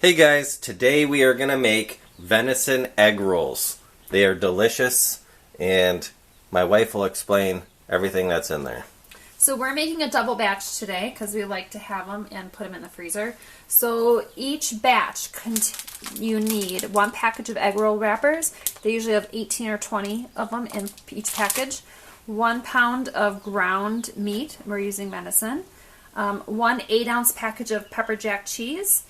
Hey guys, today we are going to make venison egg rolls. They are delicious and my wife will explain everything that's in there. So we're making a double batch today because we like to have them and put them in the freezer. So each batch, you need one package of egg roll wrappers. They usually have 18 or 20 of them in each package. 1 pound of ground meat, we're using venison. 1 8-ounce package of pepper jack cheese.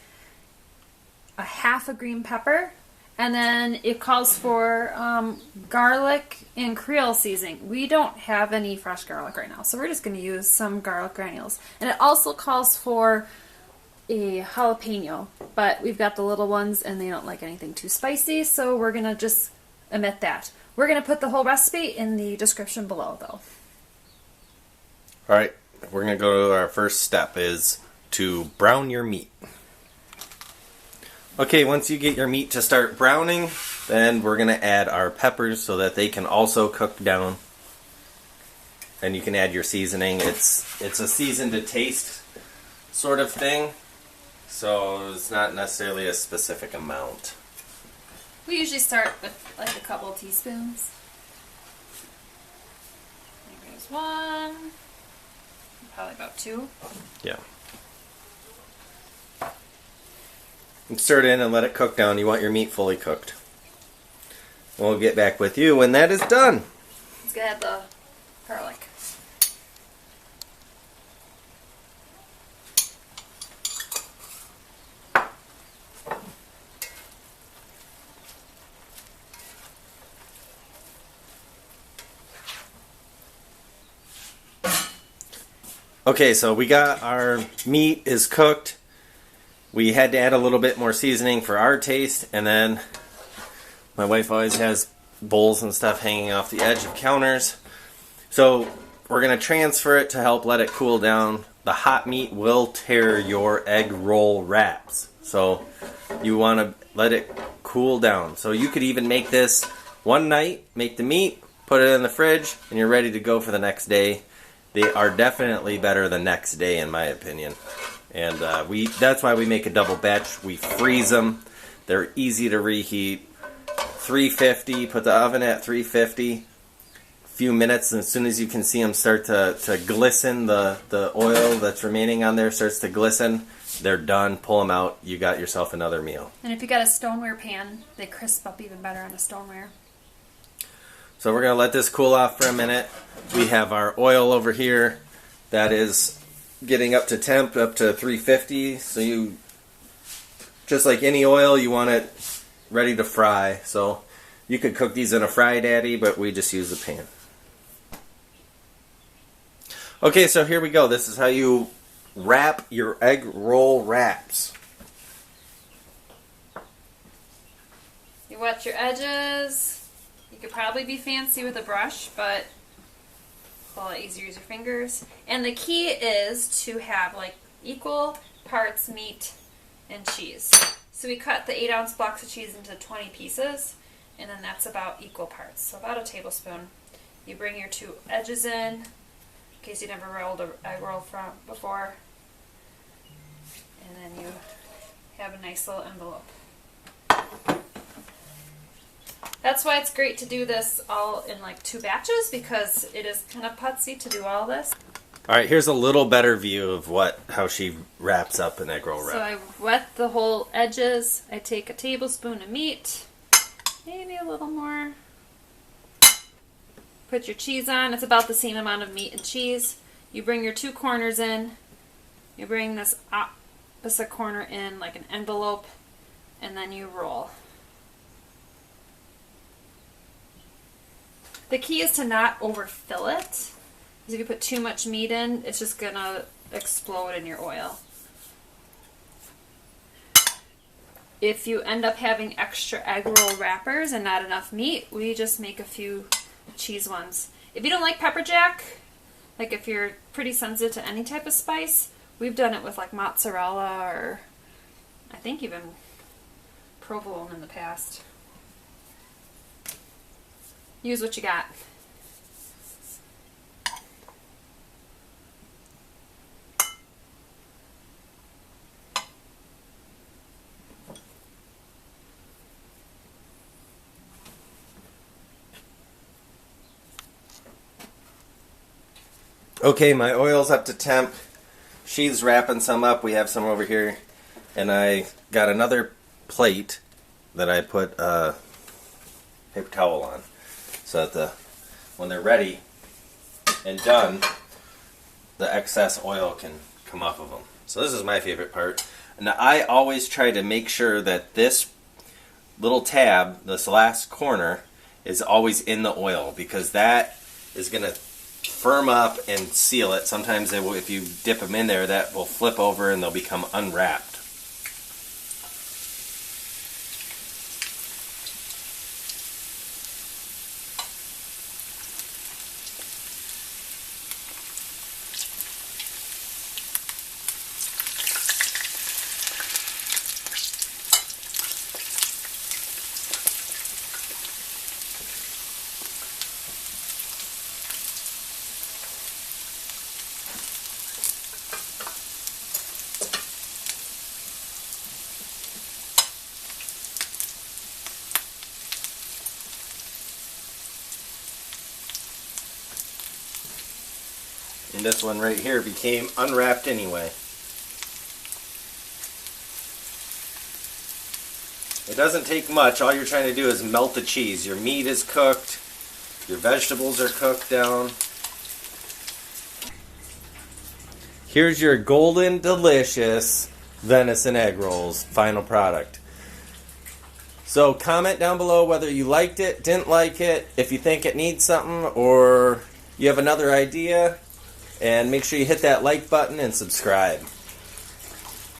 A half a green pepper. And then it calls for garlic and Creole seasoning. We don't have any fresh garlic right now, so we're just going to use some garlic granules. And it also calls for a jalapeno, but we've got the little ones and they don't like anything too spicy, so we're going to just omit that. We're going to put the whole recipe in the description below, though. Alright, we're going to go to our first step is to brown your meat. Okay, once you get your meat to start browning, then we're going to add our peppers so that they can also cook down. And you can add your seasoning. It's a season to taste sort of thing, so it's not necessarily a specific amount. We usually start with like a couple of teaspoons. There's 1, probably about 2. Yeah. And stir it in and let it cook down. You want your meat fully cooked. And we'll get back with you when that is done. Let's go add the garlic. Okay, so we got our meat is cooked. We had to add a little bit more seasoning for our taste, and then my wife always has bowls and stuff hanging off the edge of counters. So we're going to transfer it to help let it cool down. The hot meat will tear your egg roll wraps, so you want to let it cool down. So you could even make this one night, make the meat, put it in the fridge, and you're ready to go for the next day. They are definitely better the next day, in my opinion. And that's why we make a double batch. We freeze them. They're easy to reheat. 350, put the oven at 350. A few minutes, and as soon as you can see them start to glisten, the oil that's remaining on there starts to glisten, they're done. Pull them out. You got yourself another meal. And if you got a stoneware pan, they crisp up even better on a stoneware. So we're going to let this cool off for a minute. We have our oil over here that is getting up to temp, up to 350. So you, just like any oil, you want it ready to fry. So you could cook these in a fry daddy, but we just use the pan. Okay, so here we go. This is how you wrap your egg roll wraps. You wet your edges. You could probably be fancy with a brush, but it's a lot easier to use your fingers. And the key is to have like equal parts meat and cheese. So we cut the 8-ounce blocks of cheese into 20 pieces, and then that's about equal parts. So about a tablespoon. You bring your 2 edges in case you never rolled an egg roll from before. And then you have a nice little envelope. That's why it's great to do this all in like 2 batches, because it is kind of putsy to do all this. Alright, here's a little better view of how she wraps up an egg roll wrap. So I wet the whole edges. I take a tablespoon of meat, maybe a little more. Put your cheese on. It's about the same amount of meat and cheese. You bring your 2 corners in. You bring this opposite corner in like an envelope, and then you roll. The key is to not overfill it, because if you put too much meat in, it's just going to explode in your oil. If you end up having extra egg roll wrappers and not enough meat, we just make a few cheese ones. If you don't like pepper jack, like if you're pretty sensitive to any type of spice, we've done it with like mozzarella or I think even provolone in the past. Use what you got. Okay, my oil's up to temp. She's wrapping some up. We have some over here. And I got another plate that I put a paper towel on. So that when they're ready and done, the excess oil can come off of them. So this is my favorite part. And I always try to make sure that this little tab, this last corner, is always in the oil, because that is going to firm up and seal it. Sometimes they will, if you dip them in there, that will flip over and they'll become unwrapped. And this one right here became unwrapped anyway. It doesn't take much. All you're trying to do is melt the cheese. Your meat is cooked. Your vegetables are cooked down. Here's your golden delicious venison egg rolls, final product. So comment down below whether you liked it, didn't like it, if you think it needs something, or you have another idea. And make sure you hit that like button and subscribe.